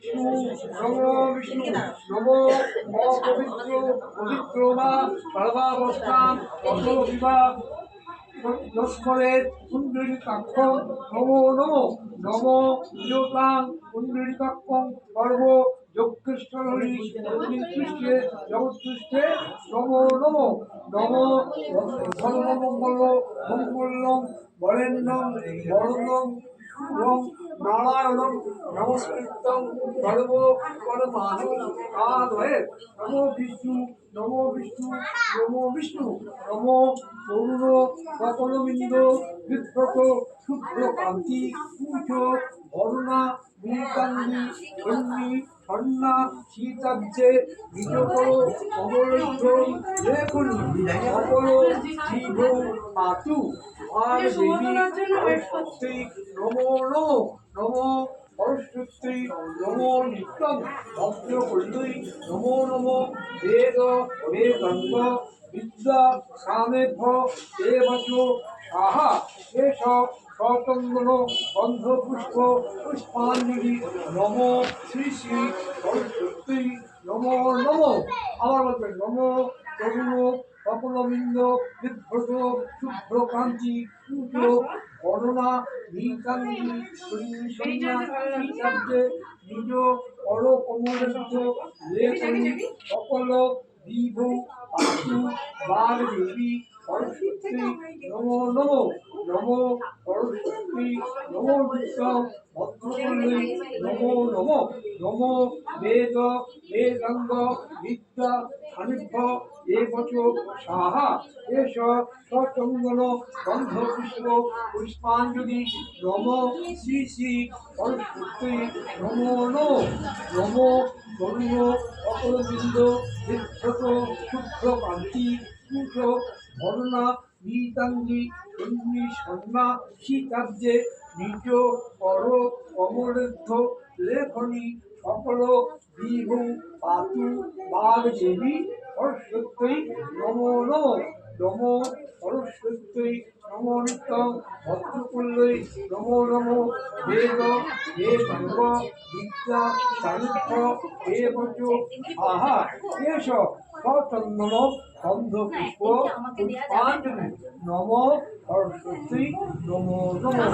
নমো বিষ্ণু নমো অপবিত্র পবিত্র বা সর্বাবস্থান অত বিবাহ লস্করের কুণ্ডলিকাক্ষং নমো নমো নমো ইয়তাং কুণ্ডলিকাক্ষং সর্ব যজ্ঞেশ্বরী পৃষ্ঠে জগৎপৃষ্ঠে নমো নমো নমো সর্বমঙ্গল মঙ্গলং বরেণ্যং বরদং শুভং নারায়ণং নমস্কৃত্যং সর্ব পরমাণু আদয়ে নমো বিষ্ণু নমো বিষ্ণু নমো বিষ্ণু নমো তরুণ কপলবিন্দ বিভ্রত শুভ্র কান্তি কুচ অরুণা নীতাঙ্গি ধন্যী স্বর্ণা সীতাব্জে বিজকর অবরুদ্ধ লেখনি অপর জীব পাতু আর দেবী সরস্বতী নমো নমো নমো সরস্বতী নমো নিত্যং ভদ্রকল্যৈ নমো নমো বেদ বেদাঙ্গ বিদ্যা সামেভ্য দেবচ সাহা শেষ সচন্দন গন্ধপুষ্প পুষ্পাঞ্জলি নমো শ্রী শ্রী সরস্বতী নমো নমো আবার বলবেন নমো তরুণ কপলবিন্দ বিভ্রত শুভ্রকান্তি পুজো করুণা নীতাঙ্গি সন্ন্যাসী নিজ পর কমলস্থ লেখনি সকল বিভু পাশু বাগ দেবী সরস্বতী নমো নমো নমো সরস্বতী নমো বিষ্ণু ভদ্রকল্যৈ নমো নমো নমো বেদ বেদাঙ্গ বিদ্যা সানিধ্য এবচ সাহা এষ সচন্দন গন্ধপুষ্প পুষ্পাঞ্জলি নমো শ্রী শ্রী সরস্বতী নমো নমো নমো তরুণ অপরবৃন্দ বিভ্রত শুভ্রকান্তি কুচ বর্ণা নীতাঙ্গি ধন্যী স্বর্ণা সীতাব্জে নিজ কর কমলেদ্ধ লেখনি সকল বিভু পাতু বাগ দেবী সরস্বতী নমো নমো নমো সরস্বতী নমো নিত্যং ভদ্রকল্যৈ নমো নমো বেদ বেদাঙ্গ বিদ্যা সানিধ্য এবচ আহা এষ সচন্দন গন্ধপুষ্প পুষ্পাঞ্জলি নমো সরস্বতী নমো নমো।